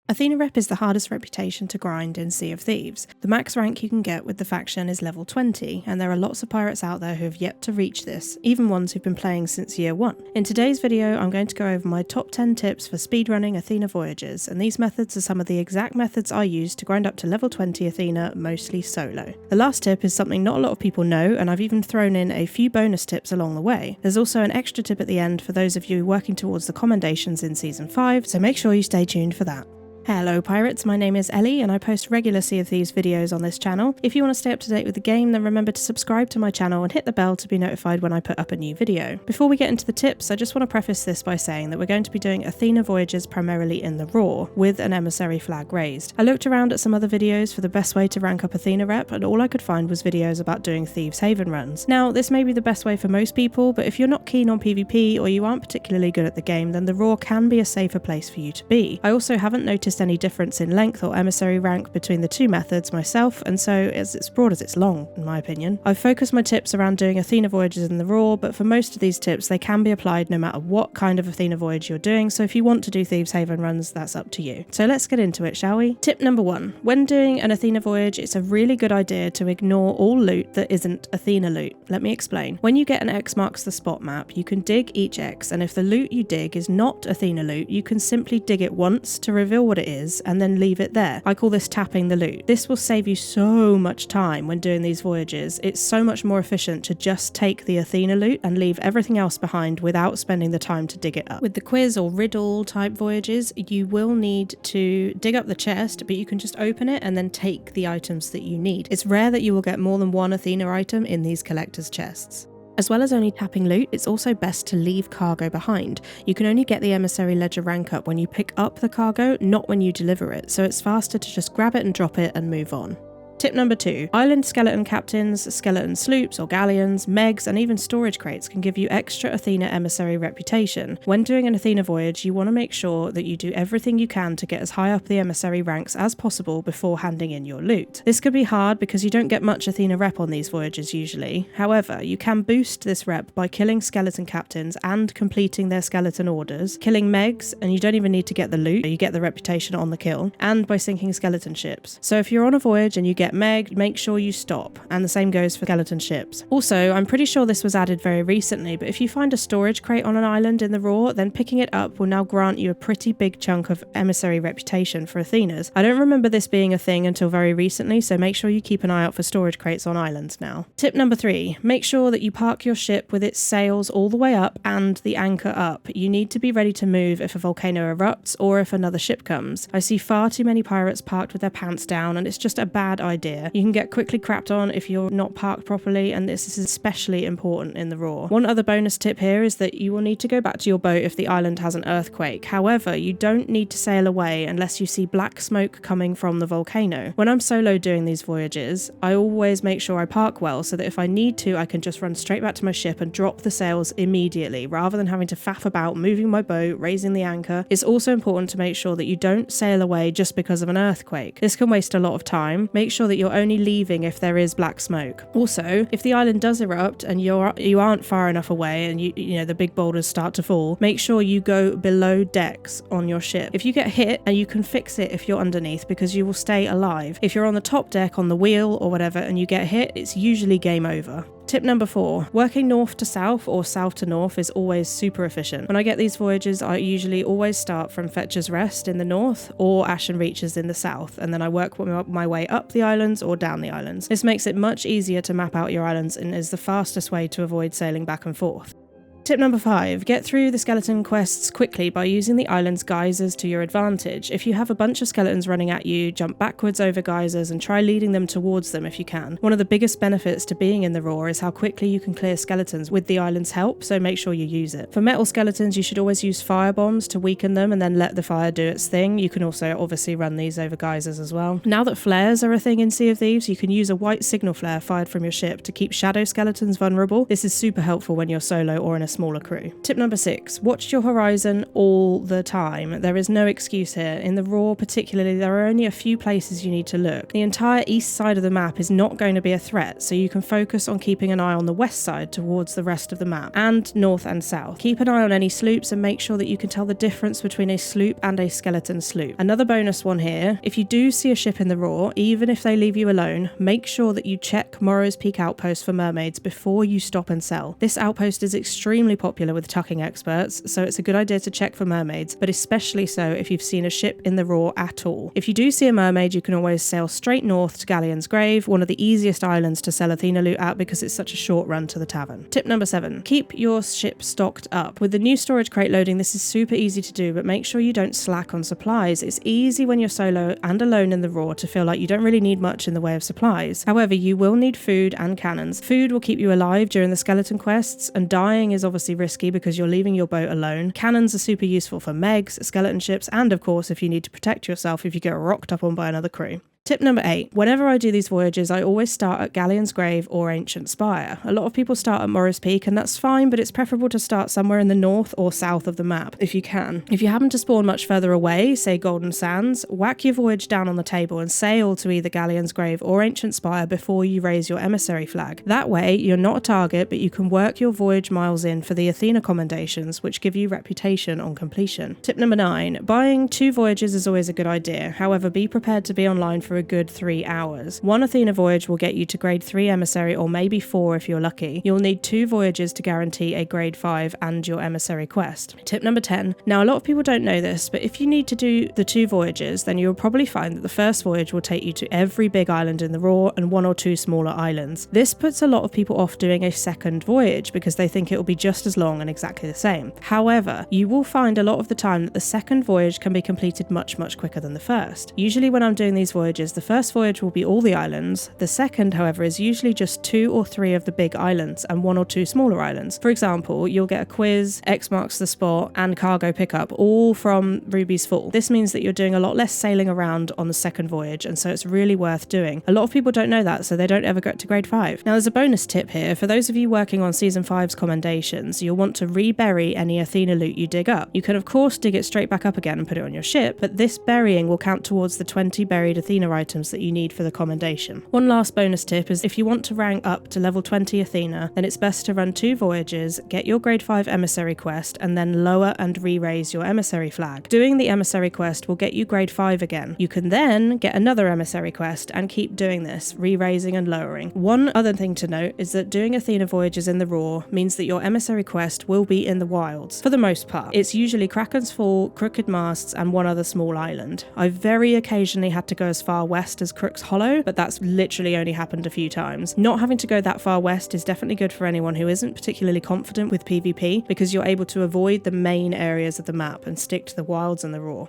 Athena Rep is the hardest reputation to grind in Sea of Thieves. The max rank you can get with the faction is level 20, and there are lots of pirates out there who have yet to reach this, even ones who've been playing since year 1. In today's video, I'm going to go over my top 10 tips for speedrunning Athena Voyages, and these methods are some of the exact methods I use to grind up to level 20 Athena, mostly solo. The last tip is something not a lot of people know, and I've even thrown in a few bonus tips along the way. There's also an extra tip at the end for those of you working towards the commendations in Season 5, so make sure you stay tuned for that. Hello pirates, my name is Ellie and I post regular Sea of Thieves videos on this channel. If you want to stay up to date with the game, then remember to subscribe to my channel and hit the bell to be notified when I put up a new video. Before we get into the tips, I just want to preface this by saying that we're going to be doing Athena Voyages primarily in the raw, with an emissary flag raised. I looked around at some other videos for the best way to rank up Athena Rep, and all I could find was videos about doing Thieves Haven runs. Now, this may be the best way for most people, but if you're not keen on PvP or you aren't particularly good at the game, then the raw can be a safer place for you to be. I also haven't noticed any difference in length or emissary rank between the two methods myself, and so it's as broad as it's long, in my opinion. I've focused my tips around doing Athena Voyages in the raw, but for most of these tips they can be applied no matter what kind of Athena Voyage you're doing, so if you want to do Thieves Haven runs, that's up to you. So let's get into it, shall we? Tip number 1. When doing an Athena Voyage, it's a really good idea to ignore all loot that isn't Athena loot. Let me explain. When you get an X marks the spot map, you can dig each X, and if the loot you dig is not Athena loot, you can simply dig it once to reveal what it is, and then leave it there. I call this tapping the loot. This will save you so much time when doing these voyages. It's so much more efficient to just take the Athena loot and leave everything else behind without spending the time to dig it up. With the quiz or riddle type voyages, you will need to dig up the chest, but you can just open it and then take the items that you need. It's rare that you will get more than one Athena item in these collector's chests. As well as only tapping loot, it's also best to leave cargo behind. You can only get the emissary ledger rank up when you pick up the cargo, not when you deliver it, so it's faster to just grab it and drop it and move on. Tip number 2. Island skeleton captains, skeleton sloops or galleons, megs and even storage crates can give you extra Athena emissary reputation. When doing an Athena voyage, you want to make sure that you do everything you can to get as high up the emissary ranks as possible before handing in your loot. This could be hard because you don't get much Athena rep on these voyages usually. However, you can boost this rep by killing skeleton captains and completing their skeleton orders, killing megs, and you don't even need to get the loot, you get the reputation on the kill, and by sinking skeleton ships. So if you're on a voyage and you get meg, make sure you stop, and the same goes for skeleton ships. Also, I'm pretty sure this was added very recently, but if you find a storage crate on an island in the raw, then picking it up will now grant you a pretty big chunk of emissary reputation for Athenas. I don't remember this being a thing until very recently, so make sure you keep an eye out for storage crates on islands now. Tip number 3. Make sure that you park your ship with its sails all the way up and the anchor up. You need to be ready to move if a volcano erupts or if another ship comes. I see far too many pirates parked with their pants down, and it's just a bad idea. You can get quickly crapped on if you're not parked properly, and this is especially important in the raw. One other bonus tip here is that you will need to go back to your boat if the island has an earthquake. However, you don't need to sail away unless you see black smoke coming from the volcano. When I'm solo doing these voyages, I always make sure I park well so that if I need to, I can just run straight back to my ship and drop the sails immediately, rather than having to faff about moving my boat, raising the anchor. It's also important to make sure that you don't sail away just because of an earthquake. This can waste a lot of time. Make sure that you're only leaving if there is black smoke. Also, if the island does erupt and you aren't far enough away and you know the big boulders start to fall, make sure you go below decks on your ship. If you get hit, and you can fix it if you're underneath because you will stay alive. If you're on the top deck on the wheel or whatever and you get hit, it's usually game over. Tip number 4. Working north to south or south to north is always super efficient. When I get these voyages, I usually always start from Fetcher's Rest in the north or Ashen Reaches in the south, and then I work my way up the islands or down the islands. This makes it much easier to map out your islands and is the fastest way to avoid sailing back and forth. Tip number 5. Get through the skeleton quests quickly by using the island's geysers to your advantage. If you have a bunch of skeletons running at you, jump backwards over geysers and try leading them towards them if you can. One of the biggest benefits to being in the raw is how quickly you can clear skeletons with the island's help, so make sure you use it. For metal skeletons, you should always use fire bombs to weaken them and then let the fire do its thing. You can also obviously run these over geysers as well. Now that flares are a thing in Sea of Thieves, you can use a white signal flare fired from your ship to keep shadow skeletons vulnerable. This is super helpful when you're solo or in a smaller crew. Tip number 6, watch your horizon all the time. There is no excuse here. In the raw particularly, there are only a few places you need to look. The entire east side of the map is not going to be a threat, so you can focus on keeping an eye on the west side towards the rest of the map, and north and south. Keep an eye on any sloops and make sure that you can tell the difference between a sloop and a skeleton sloop. Another bonus one here, if you do see a ship in the raw, even if they leave you alone, make sure that you check Morrow's Peak Outpost for mermaids before you stop and sell. This outpost is extremely popular with tucking experts, so it's a good idea to check for mermaids, but especially so if you've seen a ship in the raw at all. If you do see a mermaid, you can always sail straight north to Galleon's Grave, one of the easiest islands to sell Athena loot at because it's such a short run to the tavern. Tip number 7, keep your ship stocked up. With the new storage crate loading, this is super easy to do, but make sure you don't slack on supplies. It's easy when you're solo and alone in the raw to feel like you don't really need much in the way of supplies. However, you will need food and cannons. Food will keep you alive during the skeleton quests, and dying is obviously risky because you're leaving your boat alone. Cannons are super useful for megs, skeleton ships, and of course if you need to protect yourself if you get rocked up on by another crew. Tip number 8. Whenever I do these voyages, I always start at Galleon's Grave or Ancient Spire. A lot of people start at Morrow's Peak, and that's fine, but it's preferable to start somewhere in the north or south of the map, if you can. If you happen to spawn much further away, say Golden Sands, whack your voyage down on the table and sail to either Galleon's Grave or Ancient Spire before you raise your Emissary flag. That way, you're not a target, but you can work your voyage miles in for the Athena commendations, which give you reputation on completion. Tip number 9. Buying 2 voyages is always a good idea. However, be prepared to be online for a good 3 hours. One Athena voyage will get you to grade 3 Emissary, or maybe 4 if you're lucky. You'll need 2 voyages to guarantee a grade 5 and your Emissary quest. Tip number 10. Now, a lot of people don't know this, but if you need to do the 2 voyages, then you'll probably find that the first voyage will take you to every big island in the raw and 1 or 2 smaller islands. This puts a lot of people off doing a second voyage because they think it will be just as long and exactly the same. However, you will find a lot of the time that the second voyage can be completed much quicker than the first. Usually when I'm doing these voyages, the first voyage will be all the islands. The second, however, is usually just 2 or 3 of the big islands and 1 or 2 smaller islands. For example, you'll get a quiz, X marks the spot, and cargo pickup, all from Ruby's Fall. This means that you're doing a lot less sailing around on the second voyage, and so it's really worth doing. A lot of people don't know that, so they don't ever get to grade 5. Now, there's a bonus tip here. For those of you working on Season 5's commendations, you'll want to rebury any Athena loot you dig up. You can, of course, dig it straight back up again and put it on your ship, but this burying will count towards the 20 buried Athena items that you need for the commendation. One last bonus tip is if you want to rank up to level 20 Athena, then it's best to run 2 voyages, get your grade 5 Emissary quest, and then lower and re-raise your Emissary flag. Doing the Emissary quest will get you grade 5 again. You can then get another Emissary quest and keep doing this, re-raising and lowering. One other thing to note is that doing Athena voyages in the raw means that your Emissary quest will be in the wilds, for the most part. It's usually Kraken's Fall, Crooked Masts, and 1 other small island. I've very occasionally had to go as far west as Crook's Hollow, but that's literally only happened a few times. Not having to go that far west is definitely good for anyone who isn't particularly confident with PvP, because you're able to avoid the main areas of the map and stick to the wilds and the raw.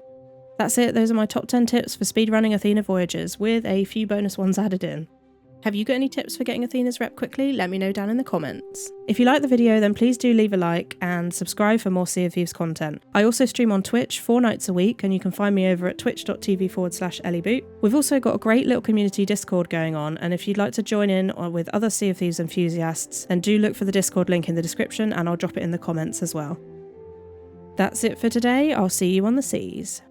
That's it, those are my top 10 tips for speedrunning Athena voyages, with a few bonus ones added in. Have you got any tips for getting Athena's rep quickly? Let me know down in the comments. If you like the video, then please do leave a like and subscribe for more Sea of Thieves content. I also stream on Twitch 4 nights a week, and you can find me over at twitch.tv/EllieBoot. We've also got a great little community Discord going on, and if you'd like to join in with other Sea of Thieves enthusiasts, then do look for the Discord link in the description, and I'll drop it in the comments as well. That's it for today. I'll see you on the seas.